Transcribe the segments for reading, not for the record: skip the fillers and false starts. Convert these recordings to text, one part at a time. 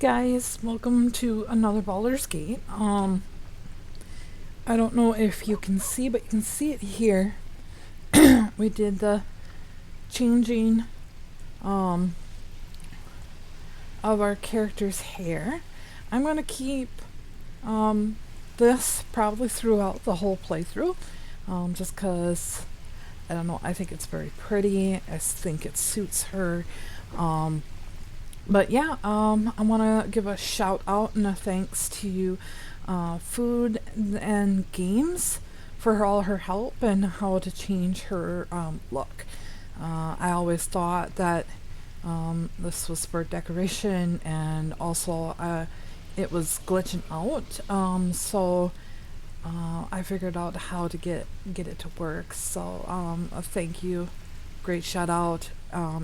guys, welcome to another Baldur's Gate. I don't know if you can see, but you can see it here. We did the changing of our character's hair. I'm gonna keep this probably throughout the whole playthrough, just cause I don't know, I think it's very pretty. I think it suits her. But yeah, I want to give a shout out and a thanks to Food and Games for all her help and how to change her look. I always thought that this was for decoration, and also it was glitching out, so I figured out how to get it to work. So a thank you, great shout out.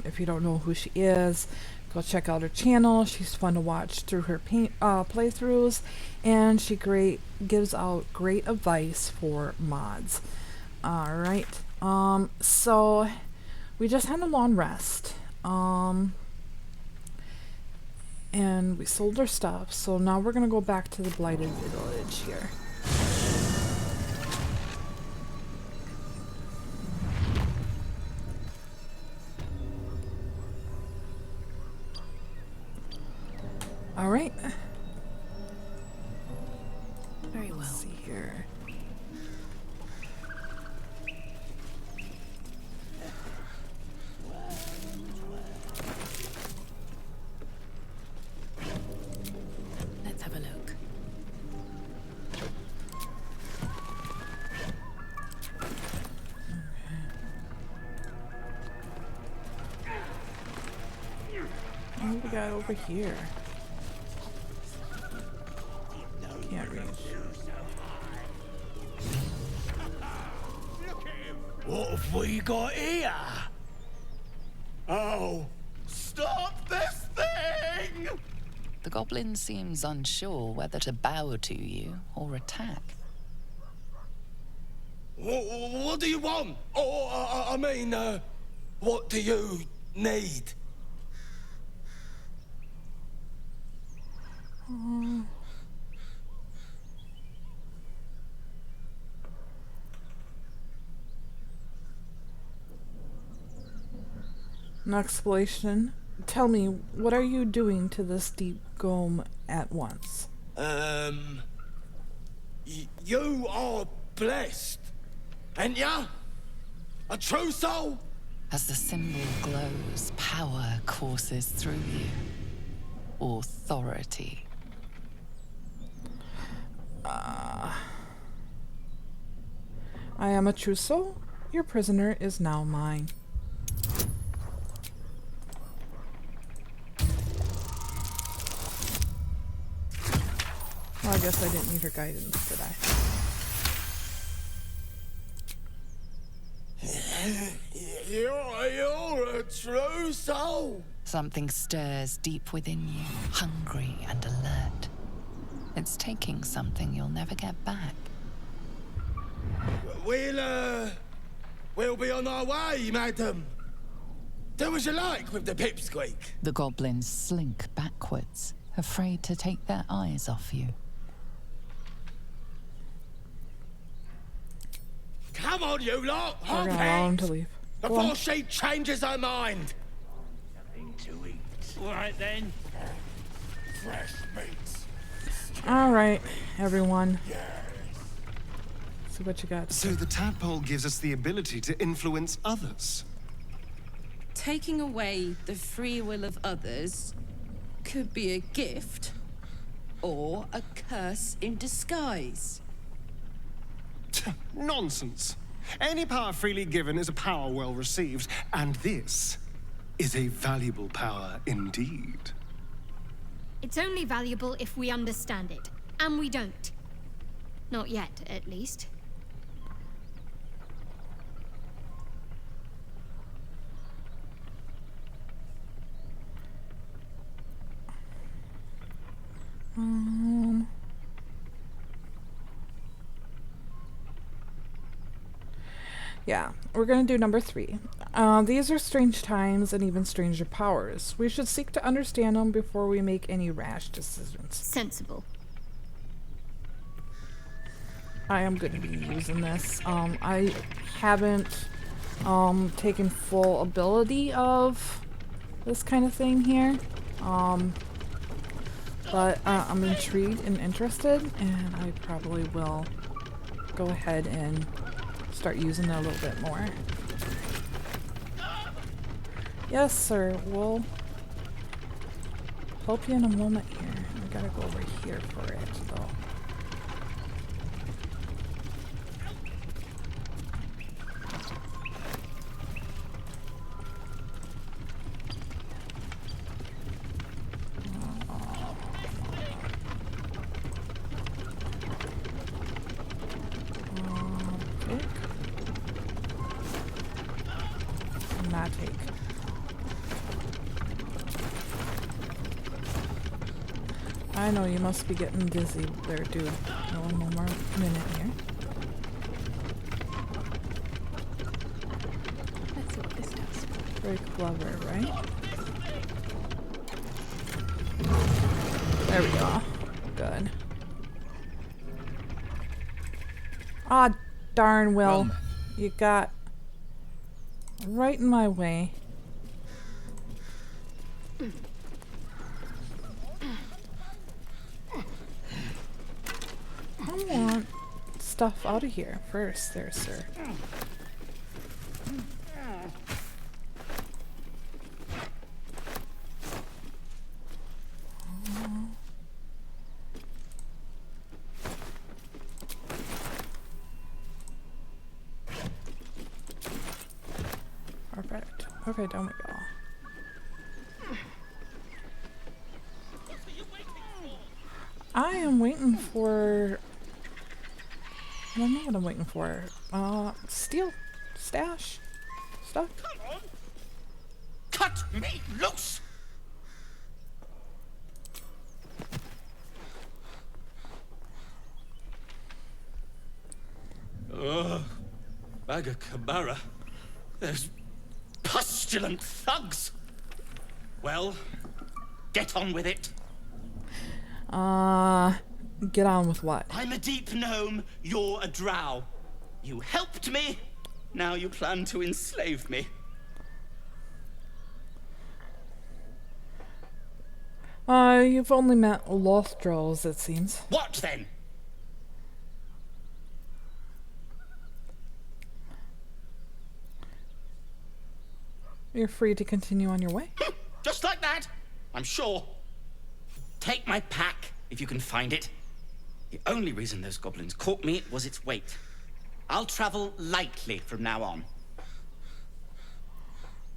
If you don't know who she is, go check out her channel. She's fun to watch through her playthroughs, and she gives out great advice for mods. All right. So we just had a long rest. And we sold our stuff. So now we're gonna go back to the blighted village here. All right. Very well. Let's see here. Let's have a look. What do we got over here? Can't reach. What have we got here? Oh, stop this thing! The goblin seems unsure whether to bow to you or attack. What do you want? I mean, what do you need? An explanation. Tell me, what are you doing to this deep gome at once? You are blessed, ain't ya? A true soul? As the symbol glows, power courses through you. Authority. I am a true soul. Your prisoner is now mine. Well, I guess I didn't need her guidance, did I? You're a true soul. Something stirs deep within you, hungry and alert. It's taking something you'll never get back. We'll be on our way, madam. Do as you like with the pipsqueak. The goblins slink backwards, afraid to take their eyes off you. Come on, you lot! We're Hop gonna allow him it! to leave. Go Before on. she changes her mind! Nothing to eat. All right, then. Fresh meats. All right, everyone. Yes. See what you got. So the tadpole gives us the ability to influence others. Taking away the free will of others could be a gift or a curse in disguise. Nonsense. Any power freely given is a power well received, and this is a valuable power indeed. It's only valuable if we understand it, and we don't. Not yet, at least. Yeah, we're gonna do number 3. These are strange times and even stranger powers. We should seek to understand them before we make any rash decisions. Sensible. I am going to be using this. I haven't taken full ability of this kind of thing here. But I'm intrigued and interested, and I probably will go ahead and start using it a little bit more. Yes, sir. We'll help you in a moment here. I gotta go over here for it, though. Not take. I know you must be getting dizzy there, dude. One more minute here. Let's see what this does. Very clever, right? There we go. Good. Ah, darn, Will. You got right in my way. I want stuff out of here first, there, sir. Perfect. Okay, down we go. I am waiting for... I don't know what I'm waiting for. Steal. Stash. Stuff. Come on! Cut me loose! Ugh. Bagakabara. There's pestilent thugs. Well, get on with it. Get on with what? I'm a deep gnome, you're a drow. You helped me, now you plan to enslave me. You've only met lost drows, it seems. What then? You're free to continue on your way. Just like that, I'm sure. Take my pack, if you can find it. The only reason those goblins caught me was its weight. I'll travel lightly from now on.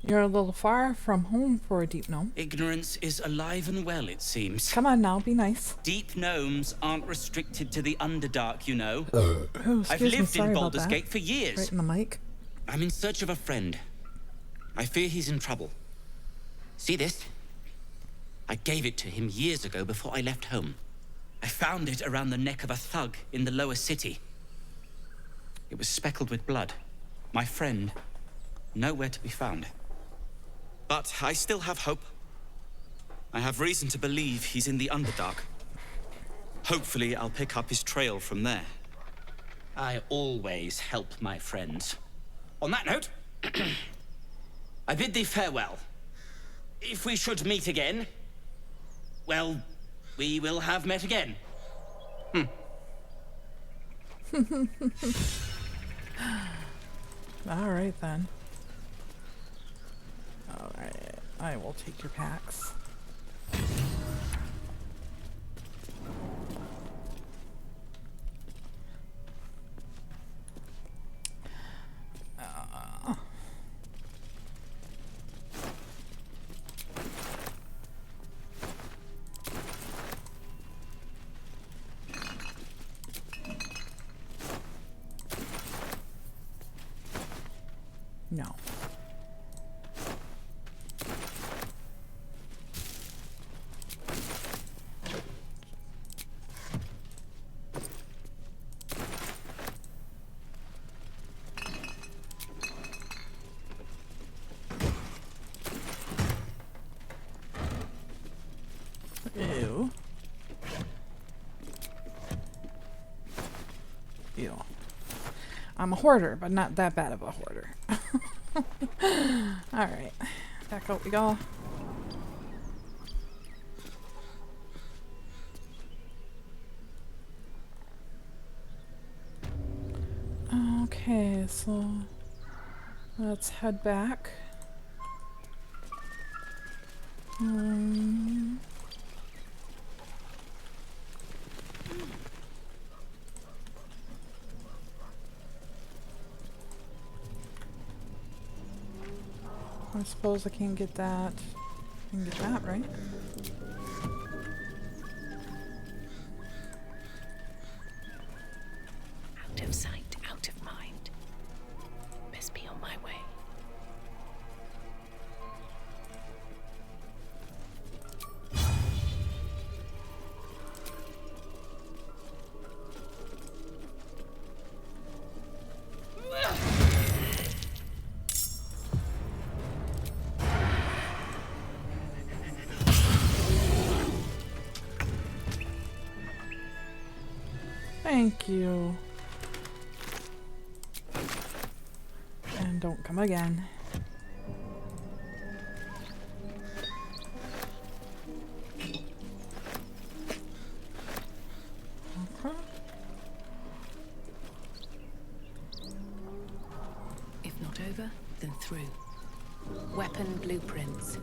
You're a little far from home for a deep gnome. Ignorance is alive and well, it seems. Come on now, be nice. Deep gnomes aren't restricted to the Underdark, you know. Oh, I've excuse me, lived sorry in about Baldur's that. Gate for years. Right in the mic. I'm in search of a friend. I fear he's in trouble. See this? I gave it to him years ago before I left home. I found it around the neck of a thug in the lower city. It was speckled with blood. My friend, nowhere to be found. But I still have hope. I have reason to believe he's in the Underdark. Hopefully, I'll pick up his trail from there. I always help my friends. On that note, I bid thee farewell. If we should meet again, well, we will have met again. Alright then. Alright, I will take your packs. No. you know, I'm a hoarder, but not that bad of a hoarder. Alright, back out we go. Okay, so let's head back. I suppose I can get that. I can get that, right? Out of sight, out of mind. Best be on my way. Thank you. And don't come again. Okay. If not over, then through. Weapon blueprints.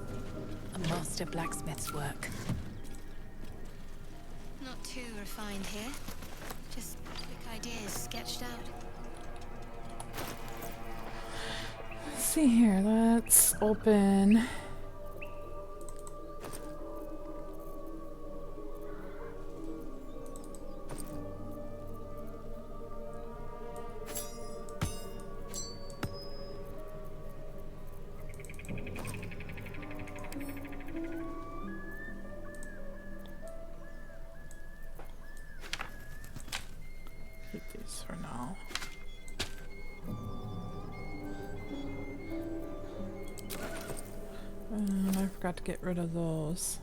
A master blacksmith's work. Not too refined here. Just quick ideas sketched out. Let's see here. Let's open. Keep these for now. And I forgot to get rid of those.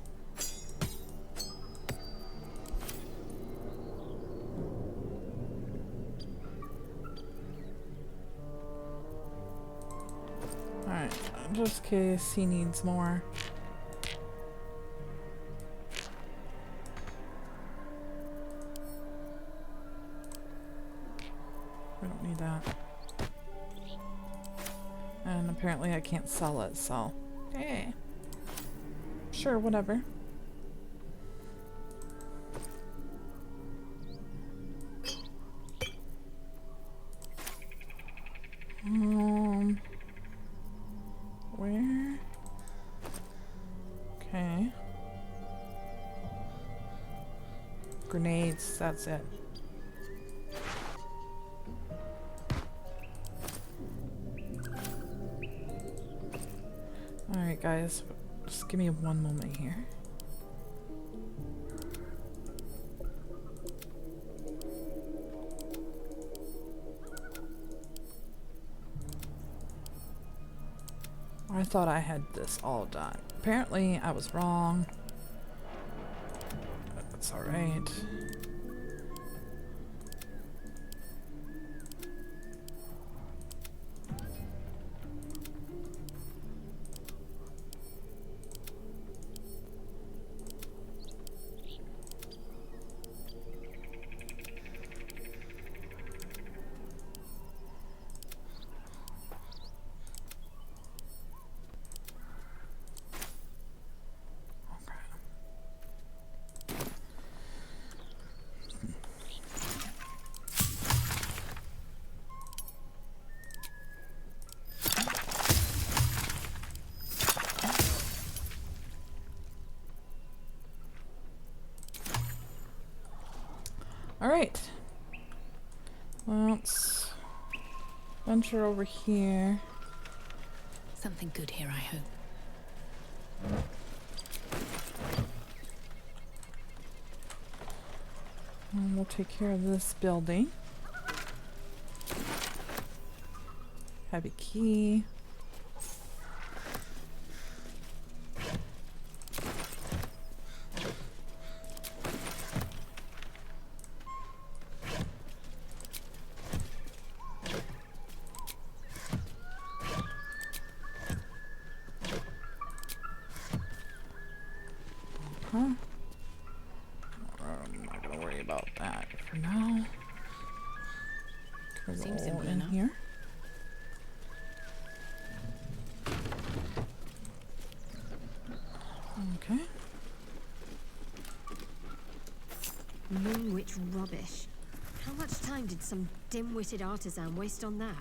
Alright, just in case he needs more. We don't need that. And apparently I can't sell it, so... Hey. Sure, whatever. Where? Okay. Grenades, that's it. Alright guys, just give me one moment here. I thought I had this all done. Apparently I was wrong. But that's alright. Alright. Well, let's venture over here. Something good here, I hope. And we'll take care of this building. Have a key. Seems Roll simple in enough. here. Okay. Moon Witch rubbish. How much time did some dim-witted artisan waste on that?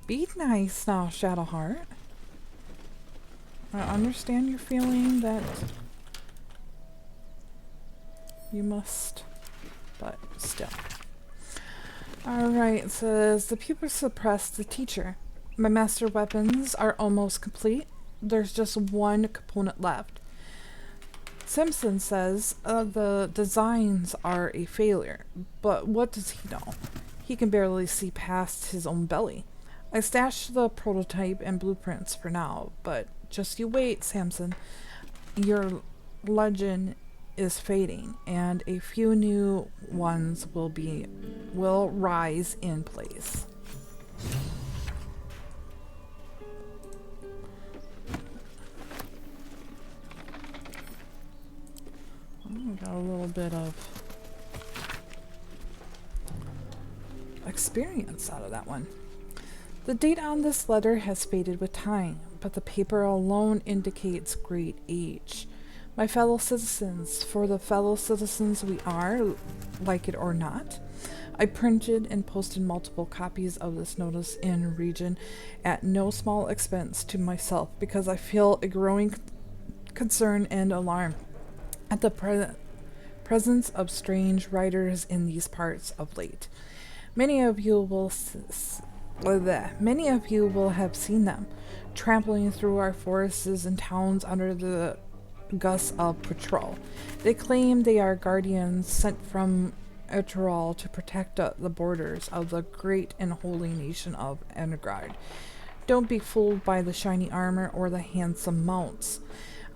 Be nice now, Shadowheart. I understand your feeling that you must, but still. Alright, it says, the pupils suppressed the teacher. My master weapons are almost complete. There's just one component left. Simpson says the designs are a failure, but what does he know? He can barely see past his own belly. I stashed the prototype and blueprints for now, but just you wait, Samson. Your legend is fading, and a few new ones will rise in place. Got a little bit of experience out of that one. The date on this letter has faded with time, but the paper alone indicates great age. My fellow citizens, for the fellow citizens we are, like it or not, I printed and posted multiple copies of this notice in region at no small expense to myself because I feel a growing concern and alarm at the presence of strange riders in these parts of late. Many of you will have seen them, trampling through our forests and towns under the guise of patrol. They claim they are guardians sent from Eterol to protect the borders of the great and holy nation of Ennegrad. Don't be fooled by the shiny armor or the handsome mounts.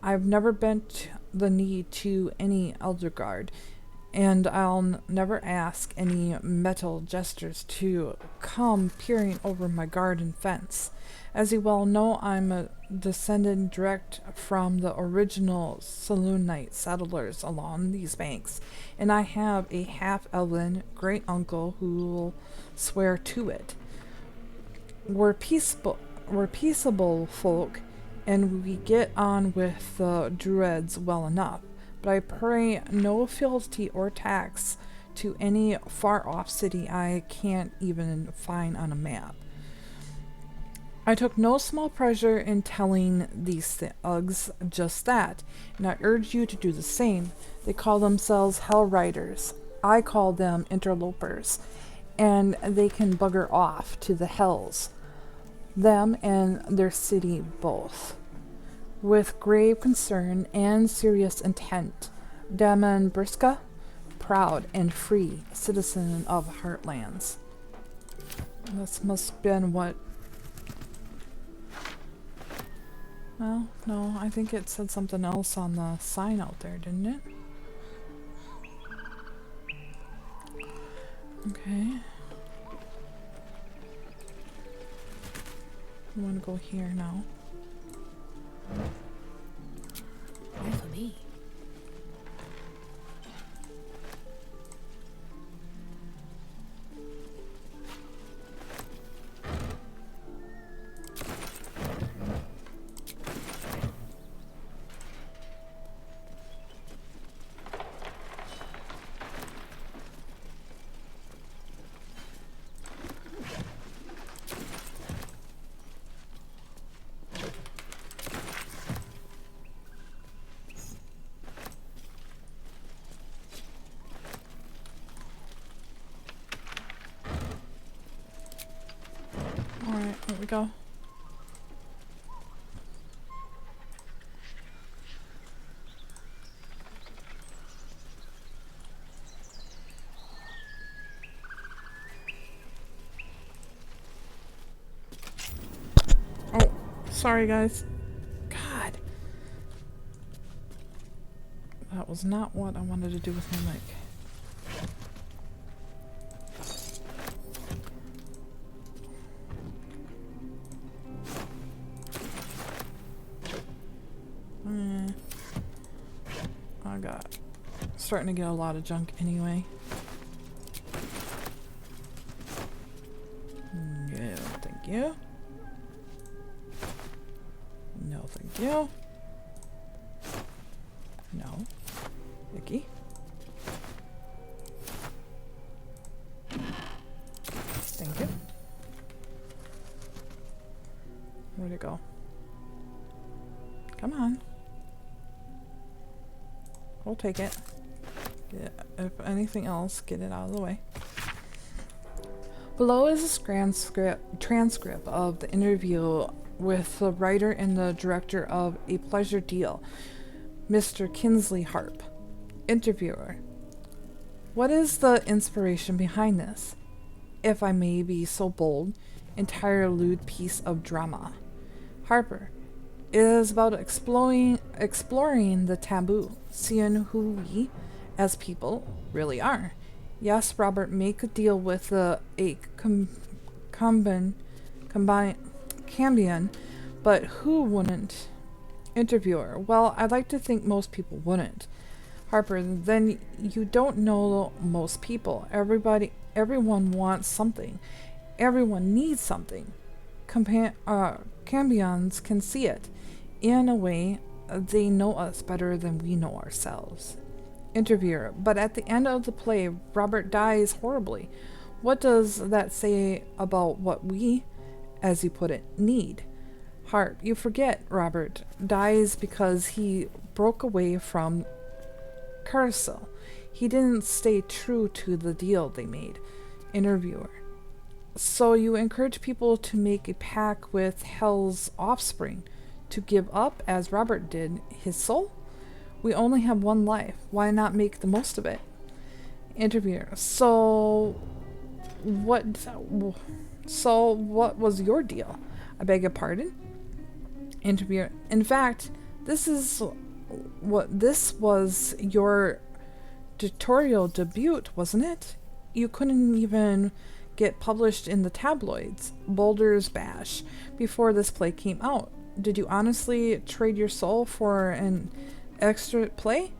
I've never bent the knee to any elder guard, and I'll never ask any metal jesters to come peering over my garden fence. As you well know, I'm a descendant direct from the original Saloonite settlers along these banks, and I have a half-elven great-uncle who will swear to it. We're peaceable folk, and we get on with the Druids well enough, but I pay no fealty or tax to any far-off city I can't even find on a map. I took no small pleasure in telling these thugs just that, and I urge you to do the same. They call themselves Hell Riders. I call them interlopers, and they can bugger off to the hells. Them and their city both. With grave concern and serious intent, Damon Briska, proud and free citizen of Heartlands. This must have been what... Well, no, I think it said something else on the sign out there, didn't it? Okay. I want to go here now. For me. Alright, here we go. Oh, sorry guys. God. That was not what I wanted to do with my mic. I got starting to get a lot of junk anyway. thank you. No, thank you. No. Icky. Thank you. Where'd it go? Come on. We'll take it. If anything else, get it out of the way. Below is a transcript of the interview with the writer and the director of A Pleasure Deal, Mr. Kinsley Harp. Interviewer: what is the inspiration behind this, if I may be so bold, entire lewd piece of drama? Harper: it is about exploring the taboo, seeing who we, as people, really are. Yes, Robert, make a deal with a Cambion, but who wouldn't? Interviewer: well, I'd like to think most people wouldn't. Harper: then you don't know most people. Everyone wants something. Everyone needs something. Cambions can see it. In a way, they know us better than we know ourselves. Interviewer: but at the end of the play, Robert dies horribly. What does that say about what we, as you put it, need? Harp: you forget Robert dies because he broke away from Carousel. He didn't stay true to the deal they made. Interviewer: so you encourage people to make a pact with Hell's offspring, to give up, as Robert did, his soul? We only have one life. Why not make the most of it? Interviewer: so what was your deal? I beg your pardon? Interviewer: in fact, this was your directorial debut, wasn't it? You couldn't even get published in the tabloids, Baldur's Bash, before this play came out. Did you honestly trade your soul for an extra play?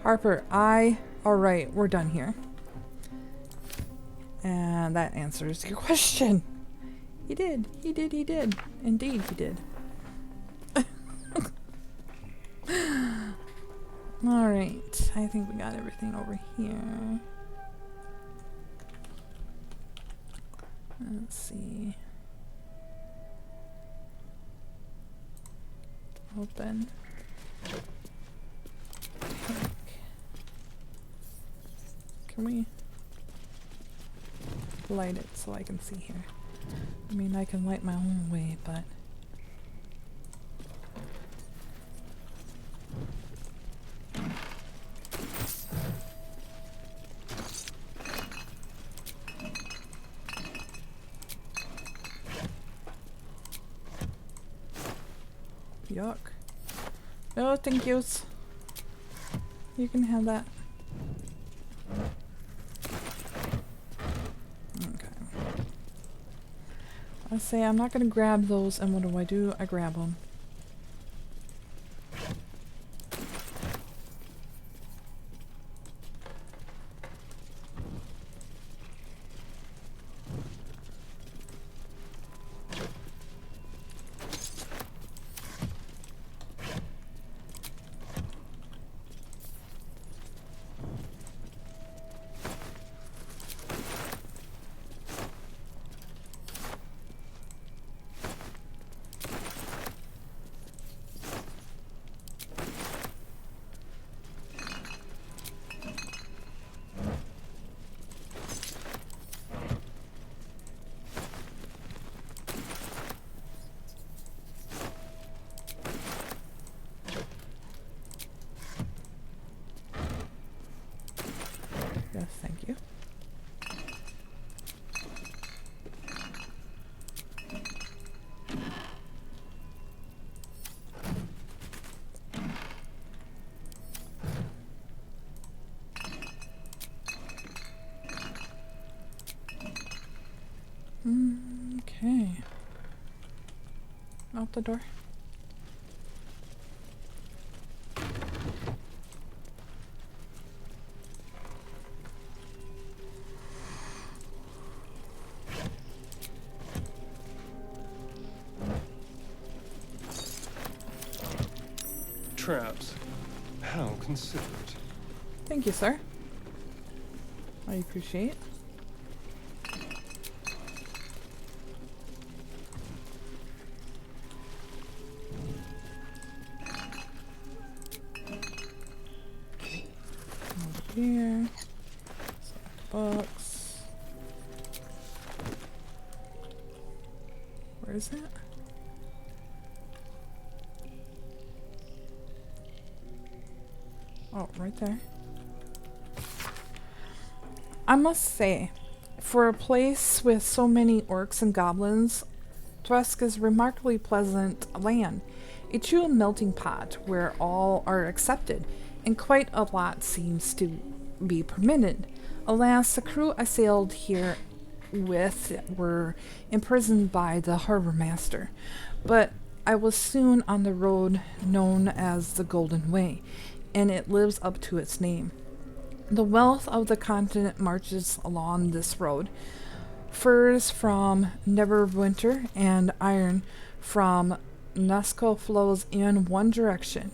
Harper: alright, we're done here. And that answers your question. He did. Indeed, he did. Alright, I think we got everything over here. Let's see. Open. Can we light it so I can see here? I mean, I can light my own way, but... Yuck. No, thank yous. You can have that. Okay. I say I'm not gonna grab those, and what do? I grab them. Yes, thank you. Okay. Out the door. traps. How considerate. Thank you, sir. I appreciate. Over here. Select books. Where is it? Oh, right there. I must say, for a place with so many orcs and goblins, Thresk is remarkably pleasant land, a true melting pot where all are accepted, and quite a lot seems to be permitted. Alas, the crew I sailed here with were imprisoned by the harbor master, but I was soon on the road known as the Golden Way, and it lives up to its name. The wealth of the continent marches along this road. Furs from Neverwinter and iron from Nusco flows in one direction,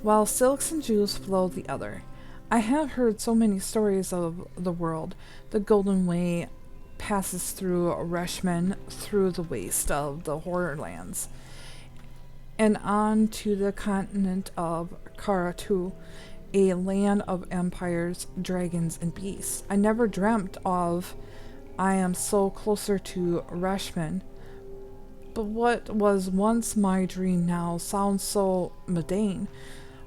while silks and jewels flow the other. I have heard so many stories of the world. The Golden Way passes through Reshman, through the waste of the Horrorlands, and on to the continent of Karatu, a land of empires, dragons, and beasts. I never dreamt of I am so closer to Reshman, but what was once my dream now sounds so mundane.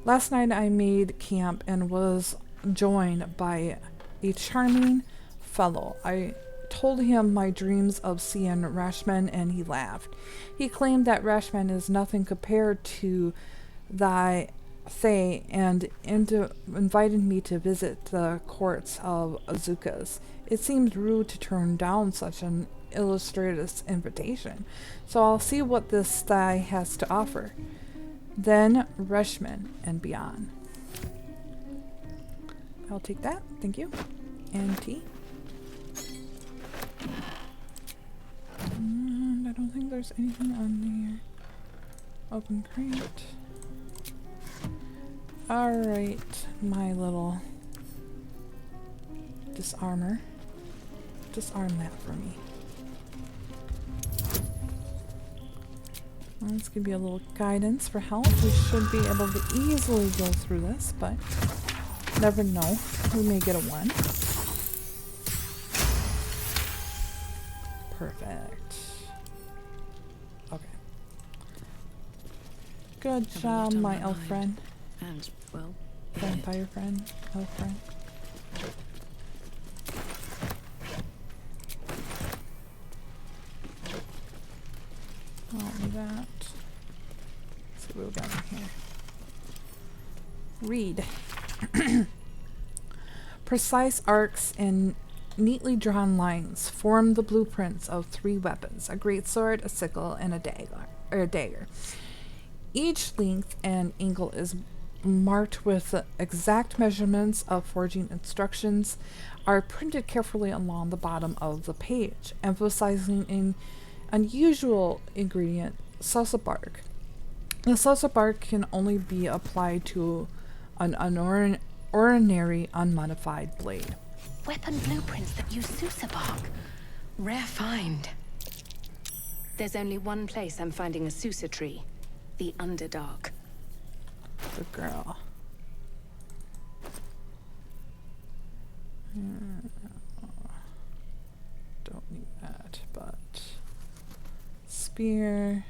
Last night I made camp and was joined by a charming fellow. I told him my dreams of seeing Reshman, and he laughed. He claimed that Reshman is nothing compared to thy Thay, and invited me to visit the courts of Azukas. It seemed rude to turn down such an illustrious invitation, so I'll see what this Thay has to offer. Then Reshman and beyond. I'll take that, thank you. And tea. And I don't think there's anything on the open crate. Alright, my little disarmer. Disarm that for me. Well, let's give you a little guidance for health. We should be able to easily go through this, but never know. We may get a 1. Perfect. Okay. Good job, my elf friend. And, well, Vampire friend, elf friend. Oh, that. Let's see what we got in here. Read. Precise arcs and neatly drawn lines form the blueprints of 3 weapons: a greatsword, a sickle, and a dagger. Each length and angle is marked with exact measurements of forging instructions are printed carefully along the bottom of the page, emphasizing an unusual ingredient, salsa bark. The salsa bark can only be applied to an ordinary unmodified blade. Weapon blueprints that use Sousa bark. Rare find. There's only one place I'm finding a Sousa tree. The Underdark. Good girl. Don't need that, but spear.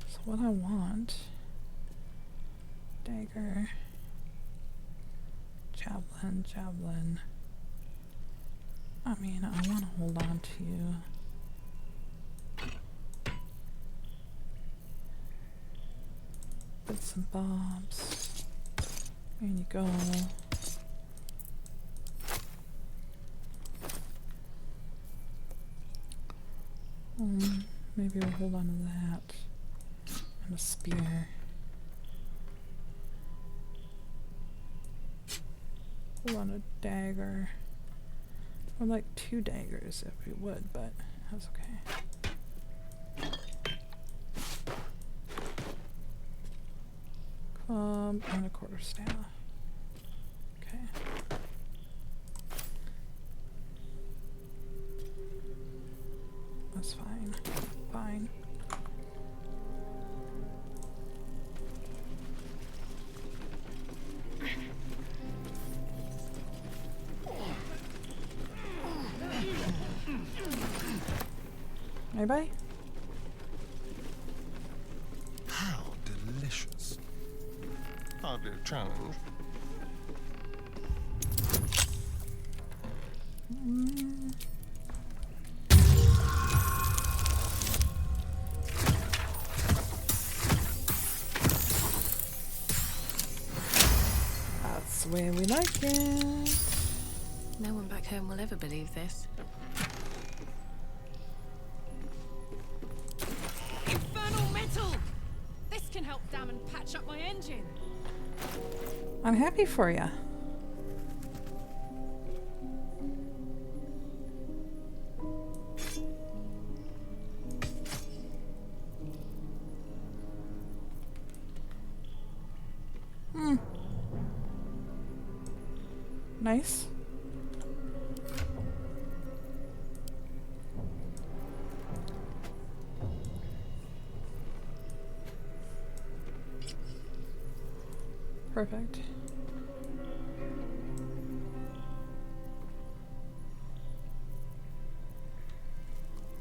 So what I want: dagger, javelin. I mean, I want to hold on to you. Bits and bobs. There you go. Maybe we'll hold on to that. And a spear. Hold on a dagger. I'd like 2 daggers if we would, but that's okay. And a quarter stamina. Okay. That's fine. Fine. Anybody? How delicious. Hardly a challenge. That's the way we like it. No one back home will ever believe this. Infernal metal! This can help dam and patch up my engine. I'm happy for you. Nice. Perfect.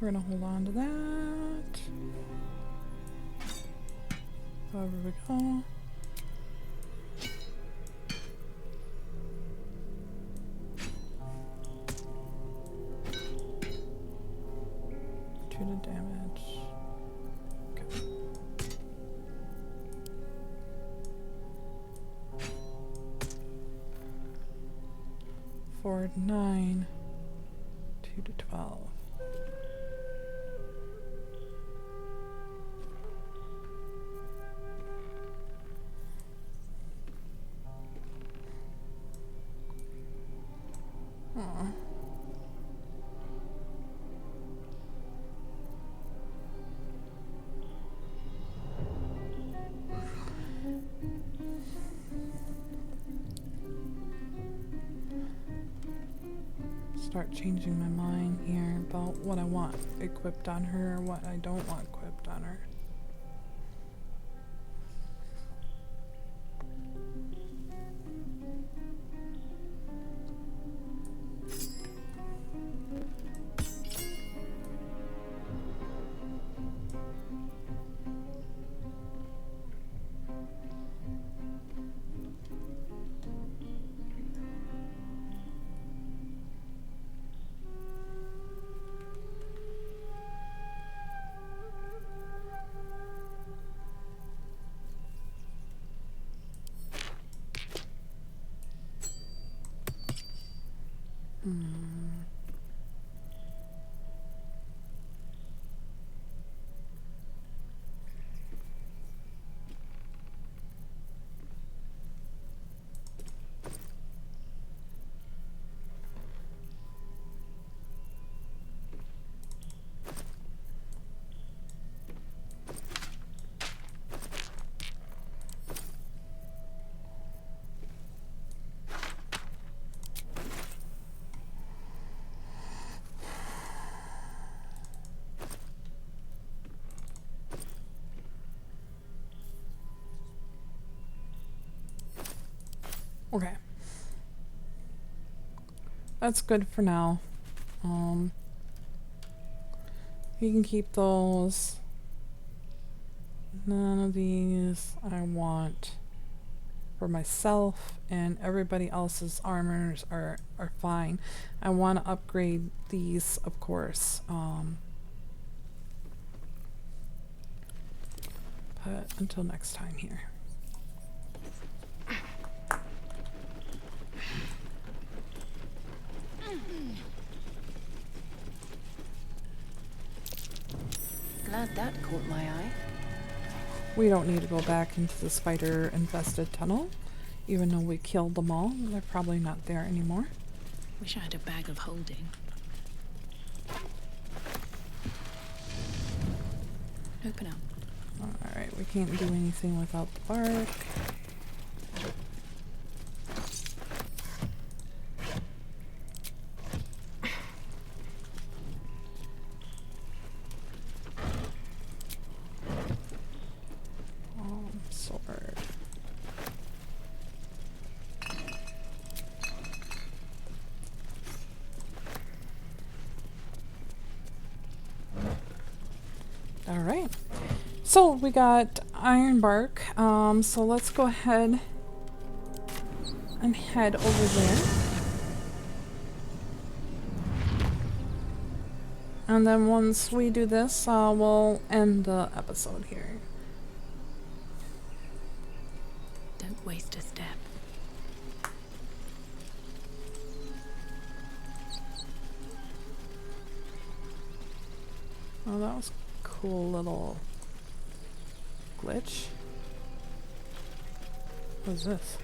We're gonna hold on to that. However we go. To damage. Okay. Forward 9, 2 to 12. Start changing my mind here about what I want equipped on her, what I don't want equipped on her. Okay. That's good for now. You can keep those. None of these I want for myself, and everybody else's armors are fine. I want to upgrade these, of course. But until next time here. Glad that caught my eye. We don't need to go back into the spider-infested tunnel. Even though we killed them all, they're probably not there anymore. Wish I had a bag of holding. Open up. Alright, we can't do anything without the bark. All right. So we got iron bark. So let's go ahead and head over there. And then once we do this, we'll end the episode here. Don't waste a step. Oh, that was a cool little glitch. What is this?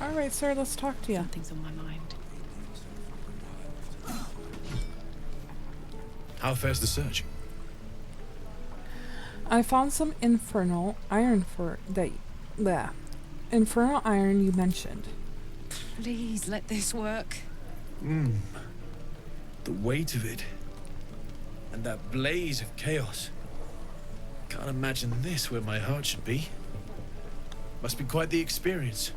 Alright, sir, let's talk to you. Something's on my mind. How fares the search? I found some infernal iron infernal iron you mentioned. Please let this work. The weight of it. And that blaze of chaos. Can't imagine this where my heart should be. Must be quite the experience.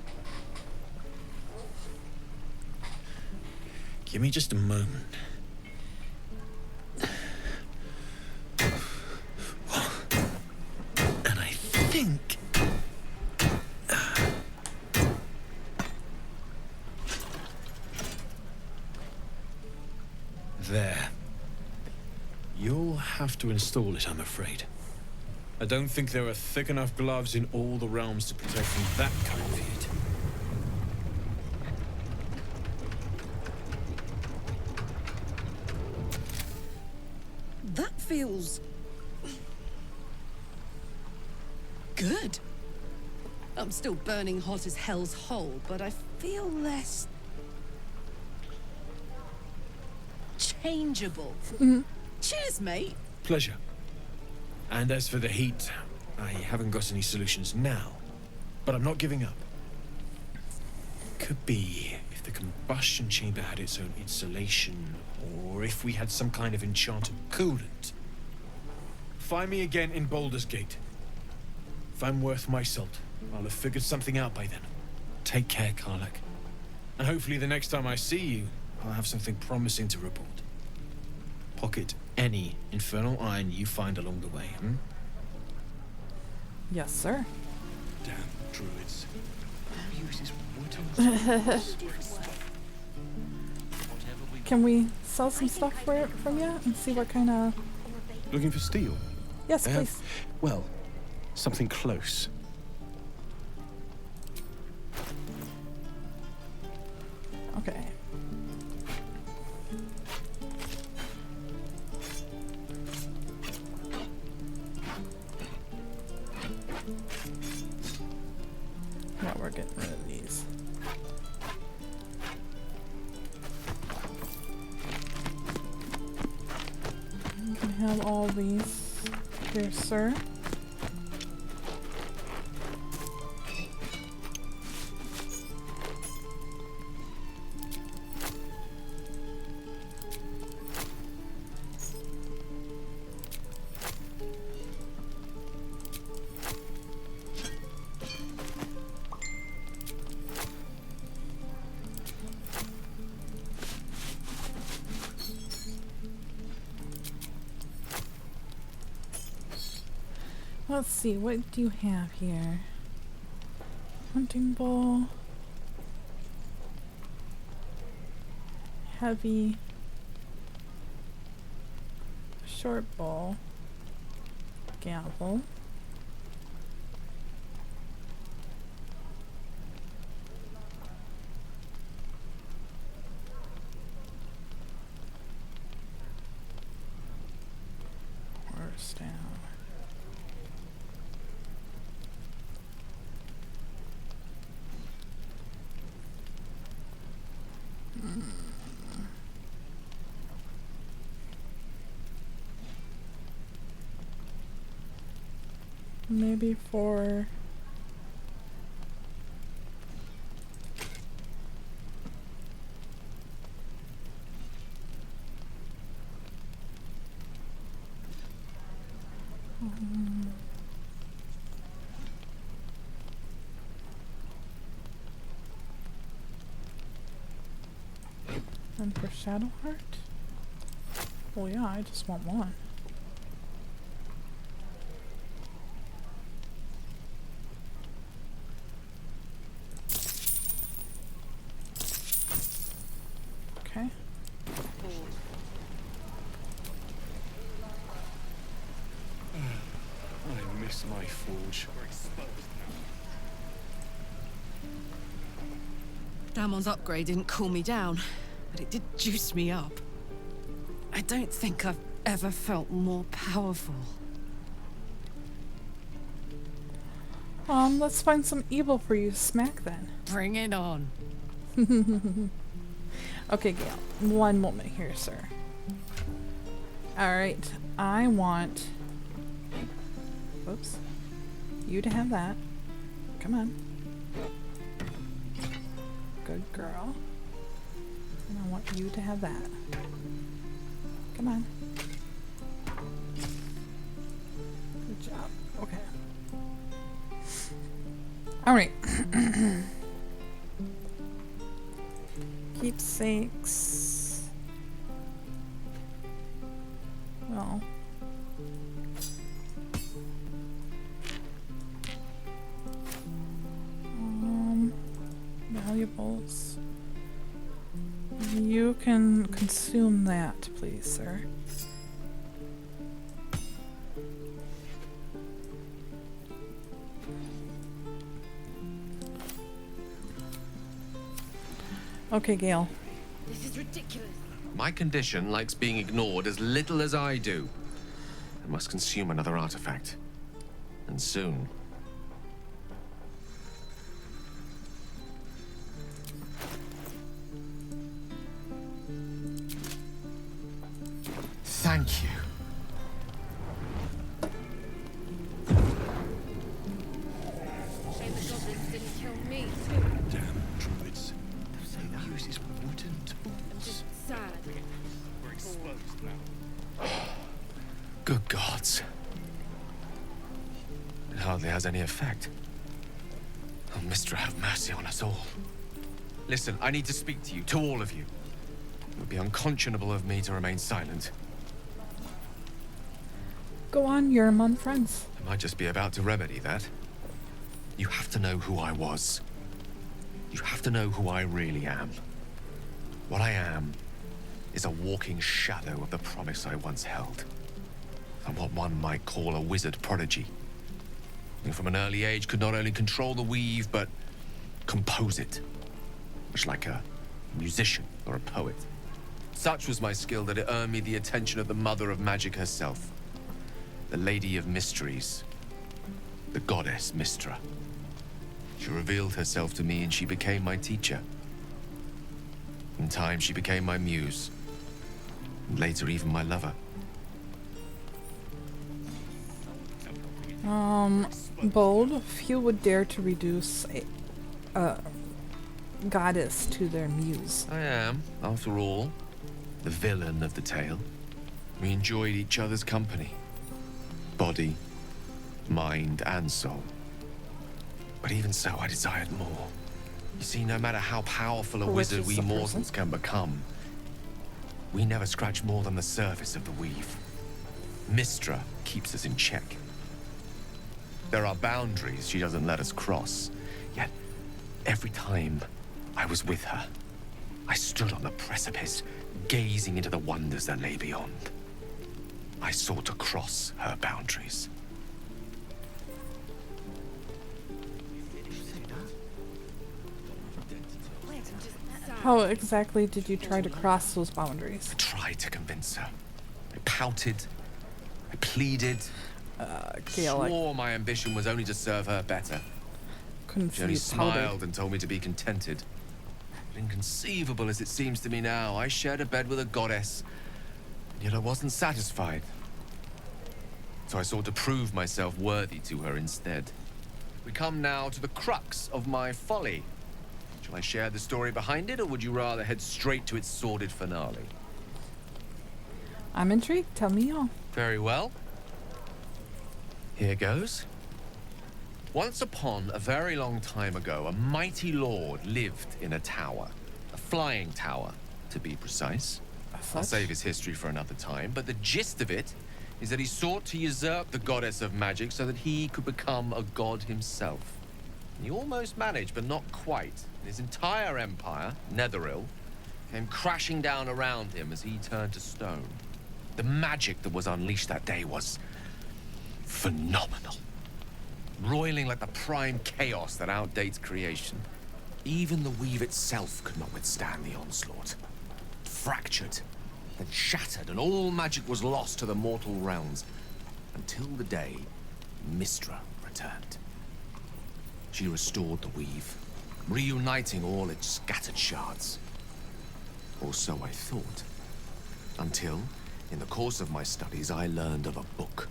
Give me just a moment. And I think... There. You'll have to install it, I'm afraid. I don't think there are thick enough gloves in all the realms to protect from that kind of heat. That feels... good. I'm still burning hot as hell's hole, but I feel less... changeable. Cheers, mate. Pleasure. And as for the heat, I haven't got any solutions now, but I'm not giving up. Could be if the combustion chamber had its own insulation, or if we had some kind of enchanted coolant. Find me again in Baldur's Gate. If I'm worth my salt, I'll have figured something out by then. Take care, Karlach. And hopefully the next time I see you, I'll have something promising to report. Pocket any infernal iron you find along the way, Yes, sir. Damn druids. Can we sell some stuff from you and see what kind of... Looking for steel? Yes, I please. have, well, something close. Okay. Yeah, we're getting rid of these. You can have all these here, sir. Let's see, what do you have here? Hunting bow. Heavy. Short bow. Gavel. Horse down. Maybe for... And for Shadowheart? Well, yeah, I just want one. Okay. I miss my forge. Damon's upgrade didn't cool me down, but it did juice me up. I don't think I've ever felt more powerful. Let's find some evil for you to smack then. Bring it on. Okay, Gale. One moment here, sir. Alright, I want... Whoops. You to have that. Come on. Good girl. And I want you to have that. Come on. Good job. Okay. Alright. Keepsakes. Well. Valuables. You can consume that, please, sir. Okay, Gale. This is ridiculous. My condition likes being ignored as little as I do. I must consume another artifact. And soon. Thank you. Shame the goblins didn't kill me, too. Damn druids. They uses wooden tools. Sad. We're exposed now. Good gods. It hardly has any effect. Oh, Mistra, have mercy on us all. Listen, I need to speak to you, to all of you. It would be unconscionable of me to remain silent. Go on, you're among friends. I might just be about to remedy that. You have to know who I was. You have to know who I really am. What I am is a walking shadow of the promise I once held. I'm what one might call a wizard prodigy. Who from an early age could not only control the weave, but compose it. Much like a musician or a poet. Such was my skill that it earned me the attention of the mother of magic herself. The Lady of Mysteries. The goddess Mistra. She revealed herself to me and she became my teacher. In time, she became my muse. And later, even my lover. Bold, few would dare to reduce a goddess to their muse. I am, after all, the villain of the tale. We enjoyed each other's company. Body, mind, and soul. But even so, I desired more. You see, no matter how powerful a Which wizard is we the mortals can become, we never scratch more than the surface of the weave. Mistra keeps us in check. There are boundaries she doesn't let us cross. Yet, every time I was with her, I stood on the precipice, gazing into the wonders that lay beyond. I sought to cross her boundaries. How exactly did you try to cross those boundaries? I tried to convince her. I pouted. I pleaded. Gale, I Swore my ambition was only to serve her better. couldn't She see only you powder. smiled and told me to be contented. But inconceivable as it seems to me now, I shared a bed with a goddess, and yet I wasn't satisfied. so I sought to prove myself worthy to her instead. We come now to the crux of my folly. Shall I share the story behind it, or would you rather head straight to its sordid finale? I'm intrigued. Tell me all. Very well. Here goes. Once upon a very long time ago, a mighty lord lived in a tower. A flying tower, to be precise. I'll save his history for another time, but the gist of it is that he sought to usurp the goddess of magic so that he could become a god himself. He almost managed, but not quite. His entire empire, Netheril, came crashing down around him as he turned to stone. The magic that was unleashed that day was phenomenal. Roiling like the prime chaos that outdates creation. Even the weave itself could not withstand the onslaught. Fractured, then shattered, and all magic was lost to the mortal realms. Until the day Mystra returned. She restored the weave, reuniting all its scattered shards. Or so I thought. Until, in the course of my studies, I learned of a book.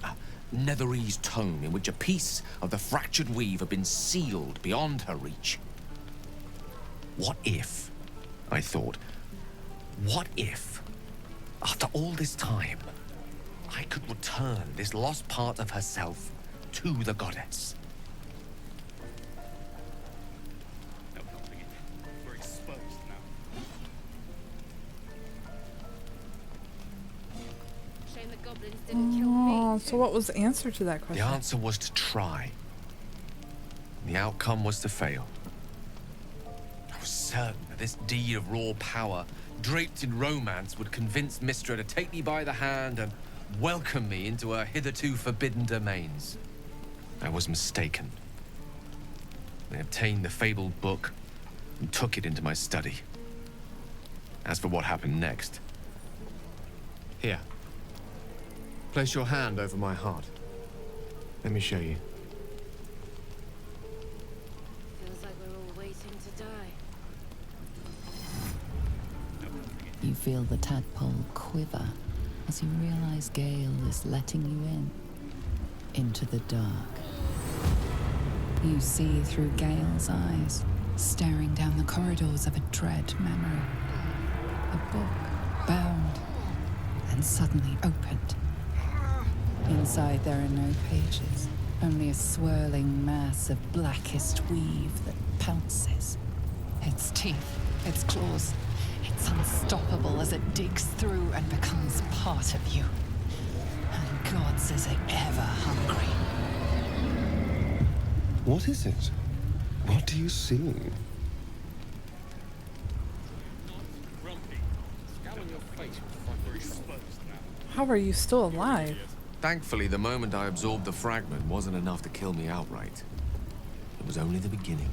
A Netherese tome in which a piece of the fractured weave had been sealed beyond her reach. What if, I thought, what if, after all this time, I could return this lost part of herself to the goddess? No helping it. We're exposed now. Shame the goblins didn't kill me. So what was the answer to that The question? answer was to try. The outcome was to fail. I was certain that this deed of raw power, draped in romance, would convince Mystra to take me by the hand and welcome me into her hitherto forbidden domains. I was mistaken. I obtained the fabled book and took it into my study. As for what happened next... Here. Place your hand over my heart. Let me show you. Feels like we're all waiting to die. You feel the tadpole quiver as you realize Gale is letting you in, into the dark. You see through Gale's eyes, staring down the corridors of a dread memory. A book, bound, and suddenly opened. Inside there are no pages, only a swirling mass of blackest weave that pounces. Its teeth, its claws, it's unstoppable as it digs through and becomes part of you. And gods, is it ever hungry. What is it? What do you see? Grumpy. Scowl on your face. We're exposed now. How are you still alive? Thankfully, the moment I absorbed the fragment wasn't enough to kill me outright. It was only the beginning.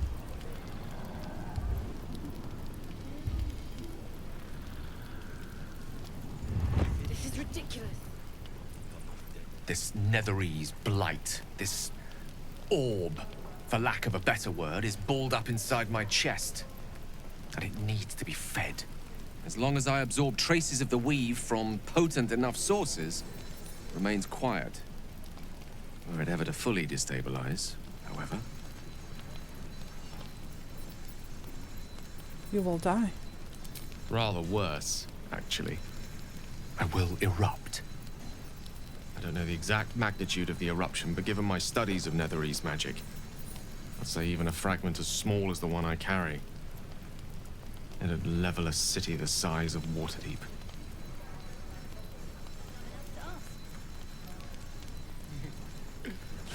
This is ridiculous. This Netherese blight, this orb, for lack of a better word, is balled up inside my chest. And it needs to be fed. As long as I absorb traces of the weave from potent enough sources, it remains quiet. Were it ever to fully destabilize, however. You will die. Rather worse, actually. I will erupt. I don't know the exact magnitude of the eruption, but given my studies of Netherese magic, I'd say even a fragment as small as the one I carry, it'd level a city the size of Waterdeep.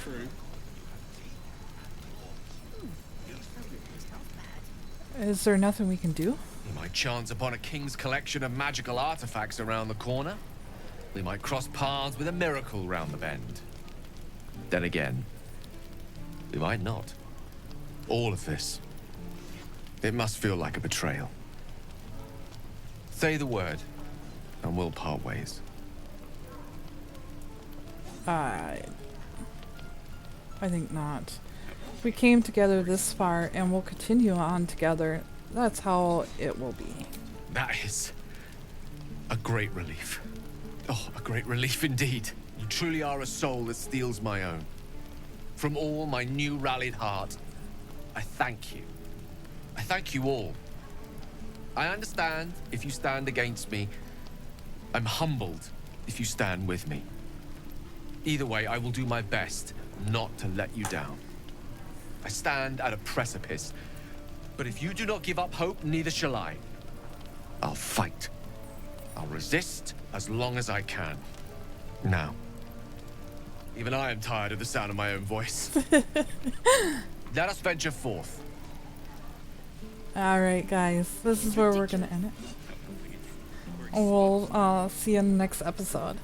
True. Is there nothing we can do? We might chance upon a king's collection of magical artifacts around the corner. We might cross paths with a miracle round the bend. Then again, we might not. All of this, it must feel like a betrayal. Say the word, and we'll part ways. I think not. We came together this far and we'll continue on together. That's how it will be. That is a great relief. Oh, a great relief indeed. You You truly are a soul that steals my own. From all my new rallied heart, I thank you. I thank you all. I understand if you stand against me. I'm humbled if you stand with me. Either way, I will do my best not to let you down. I stand at a precipice, but if you do not give up hope, neither shall I. I'll fight. I'll resist as long as I can. Now, even I am tired of the sound of my own voice. Let us venture forth. Alright, guys. This is where we're gonna end it. We'll see you in the next episode.